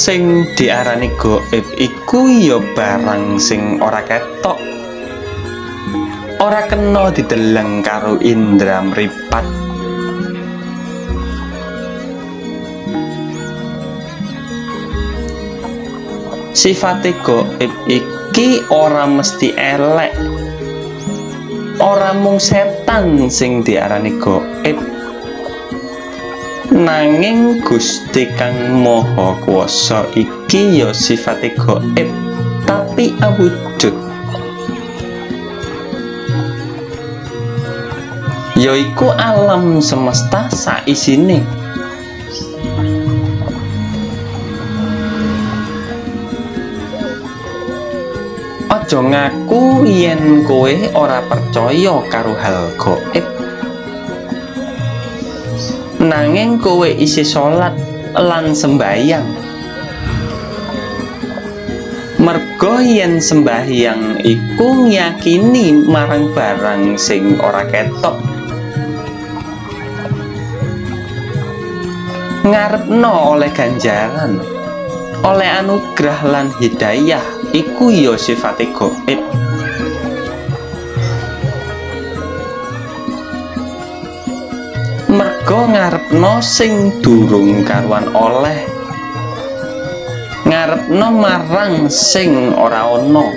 sing diarani gaib iku ya barang sing ora ketok, ora kena dideleng karo indra mripat. Sifate gaib iki ora mesti elek, ora mung setan sing diarani gaib, nanging Gusti kang Maha Kuwasa iki ya sifate gaib tapi awujud, yaiku alam semesta saisine. Aja ngaku yen kowe ora percaya karo hal gaib, nanging kowe isih salat lan sembahyang. Merga yen sembahyang iku ngiyakini marang barang sing ora ketok, ngarepno oleh ganjaran, oleh anugrah lan hidayah, iku ya sifate gaib. Merga ngarepno sing durung karuan oleh, ngarepno marang sing ora ana.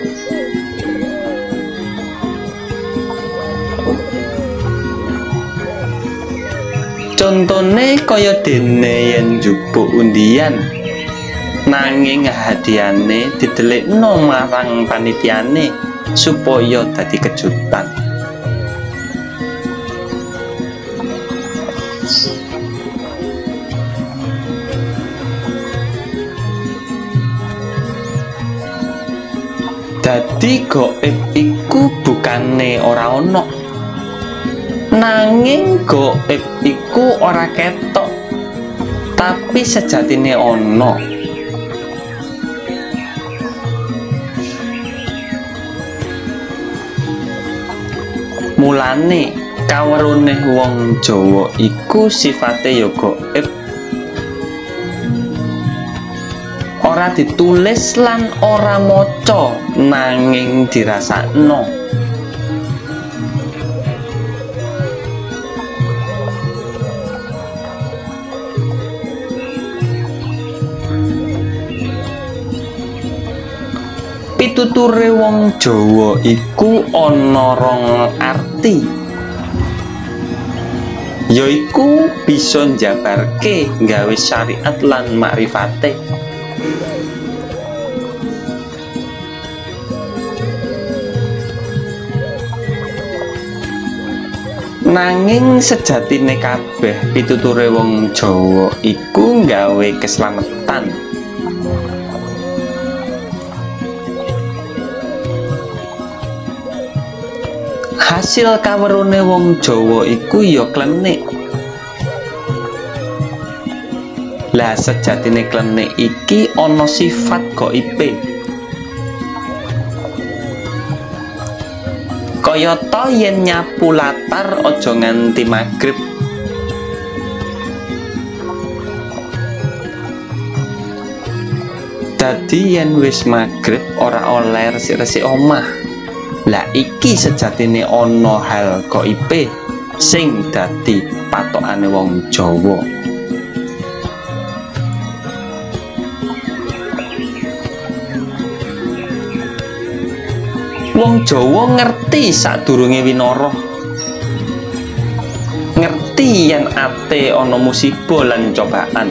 Contone kaya dene yen njupuk undian, nanging hadiahane didelikno marang panitiane supaya dadi kejutan. Dadi gaib iku bukane ora ana, nanging gaib iku ora ketok tapi sejatine ana. Mulane kawerune wong Jawa iku sifate ya gaib, ora ditulis lan ora maca nanging dirasakno. Pituture wong Jawa iku ana rong arti, yaiku bisa njabarke gawe syariat lan makrifate. Nanging sejatine kabeh pituture wong Jawa iku gawe keslametan. Hasil kawerune wong Jawa iku ya klenik. Lah sejatine klenik iki ana sifat gaibe. Kayata yen nyapu latar aja nganti magrib. Dadi yen wis magrib ora oleh resik-resik omah. Lah iki sejatine ana hal gaibe sing dadi patokane wong Jawa. Wong Jawa ngerti sadurunge winara, ngerti yen ate ana musibah lan cobaan.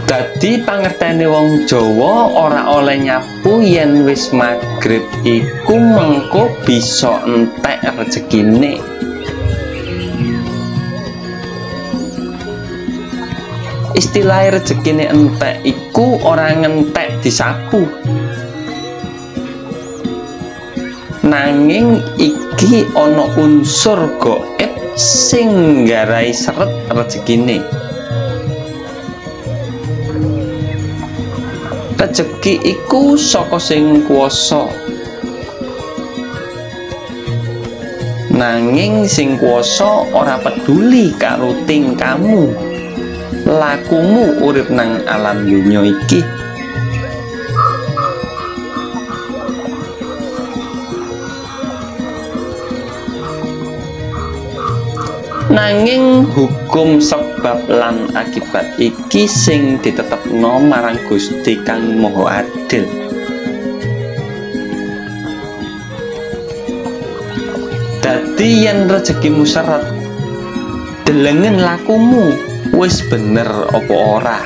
Dadi pangertene wong Jawa ora oleh nyapu yen wis magrib iku mengko bisa entek rezekine. Istilah rezekine entek iku ora ngentek disapu, nanging iki ana unsur gaib sing nggarai seret rezekine. Rezeki iku saka sing kuwasa, Nanging sing kuwasa ora peduli karo tingkamu, lakumu urip nang alam donya iki. Nanging hukum sebab lan akibat iki sing ditetepno marang Gusti kang Maha Adil. Dadi yen rezekimu seret, delengen lakumu wis bener apa ora.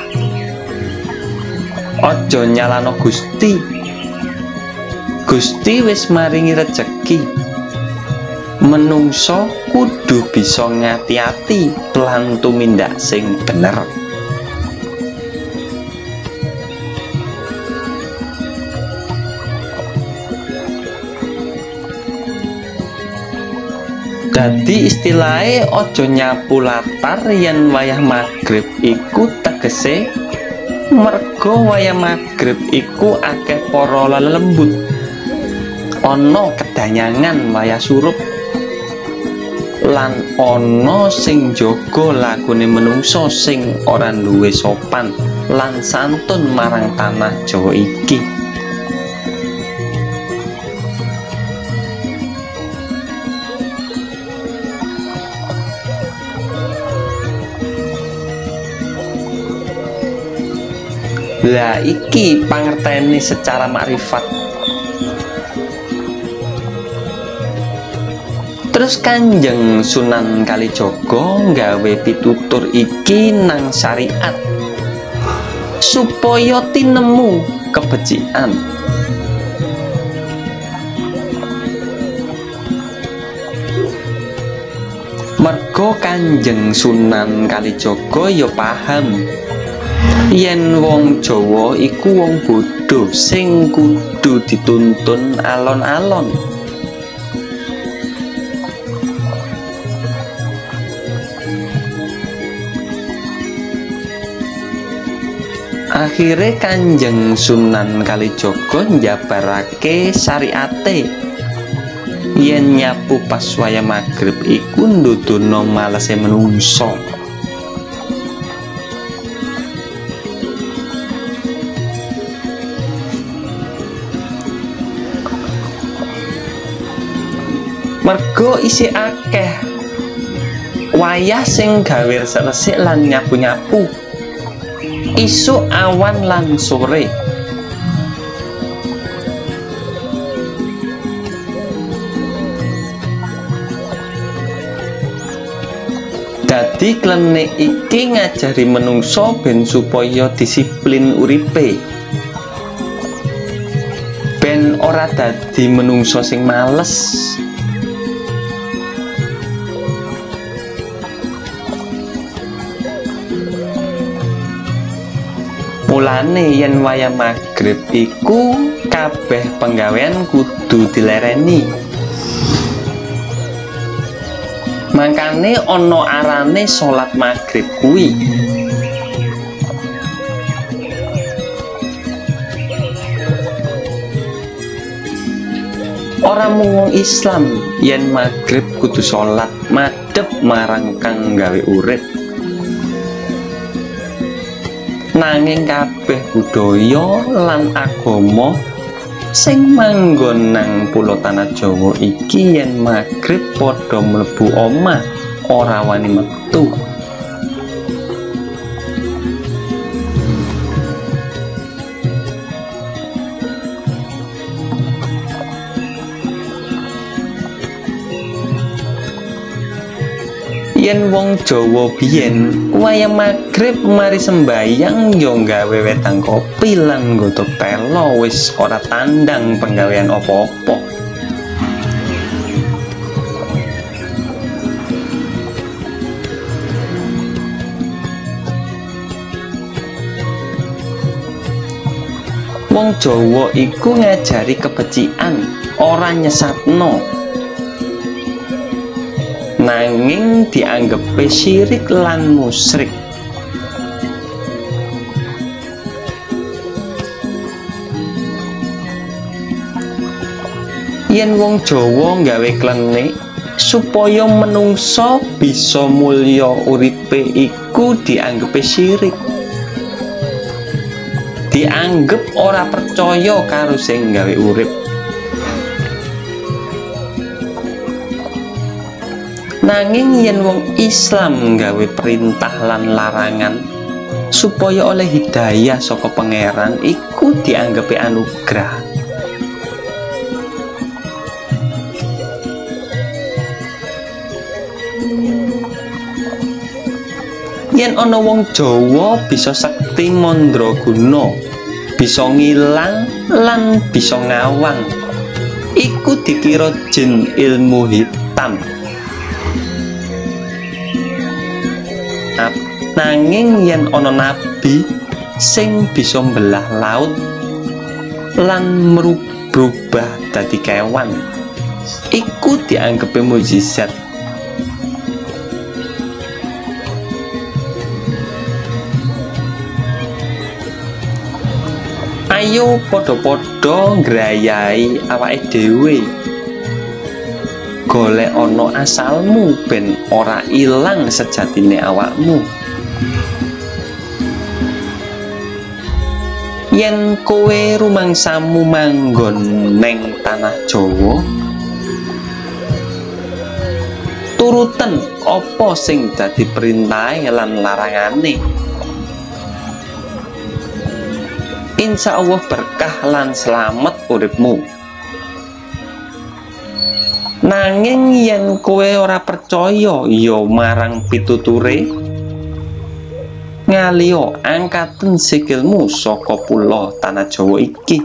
Aja nyalano Gusti. Gusti wis maringi rezeki. Menungso kudu bisa ngati-ati lan tumindak sing bener. Dadi istilahé aja nyapu latar yen wayah magrib iku tegese merga wayah magrib iku akeh para lelembut. Ana kedanyangan wayah surup lan ana sing jaga lakune menungso sing ora duwe sopan lan santun marang tanah Jawa iki. Lah iki pangerteni secara makrifat. Terus Kanjeng Sunan Kalijaga nggawe pitutur iki nang syariat supaya tinemu kebecikan. Merga Kanjeng Sunan Kalijaga ya paham yen wong Jawa iku wong bodho sing kudu dituntun alon-alon. Akhire Kanjeng Sunan Kalijaga njabarake syariate yen nyapu pas wayah magrib iku ndudono malese menungso. Mergo isih akeh wayah sing gawe resik lan nyapu-nyapu isuk awan lan sore. Dadi klenik iki ngajari menungso ben supaya disiplin uripe, ben ora dadi menungso sing males. Mulane yen wayah magrib iku kabeh penggawean kudu dilereni. Mangkane ana arane salat magrib kuwi. Ora mung Islam yen magrib kudu salat madhep marang kang gawe urip. Nanging kabeh budaya lan agama sing manggon nang pulo tanah Jawa iki yen magrib padha mlebu omah ora wani metu. Yen wong Jawa biyen wayah magrib mari sembayang yo nggawe wedang kopi lan nggodhog telo wis ora tandang penggawean apa-apa. Wong Jawa iku ngajari kebecikan, ora nyesatno. Nanging dianggepe syirik lan musyrik. Yen wong Jawa nggawe klenik supaya menungso bisa mulya uripe iku dianggep syirik, dianggep ora percaya karo sing gawe urip. Nanging yen wong Islam gawe perintah lan larangan supaya oleh hidayah saka pangeran, iku dianggepe anugrah. Yen ana wong Jawa bisa sekti mandraguna, bisa ngilang lan bisa ngawang, iku dikira jin ilmu hitam. Nanging yen ana nabi sing bisa mbelah laut lan berubah dadi kewan, iku dianggep mukjizat. Ayo padha-padha ngrayai awake dhewe, golek ana asalmu ben ora ilang sejatine awakmu. Yen kowe rumangsamu manggon neng tanah Jawa, turuten apa sing dadi perintahe lan larangane. Insya Allah berkah lan selamat uripmu. Nanging yen kowe ora percaya ya marang pituture, ngaliyo angkaten sikilmu saka pulo tanah Jawa iki.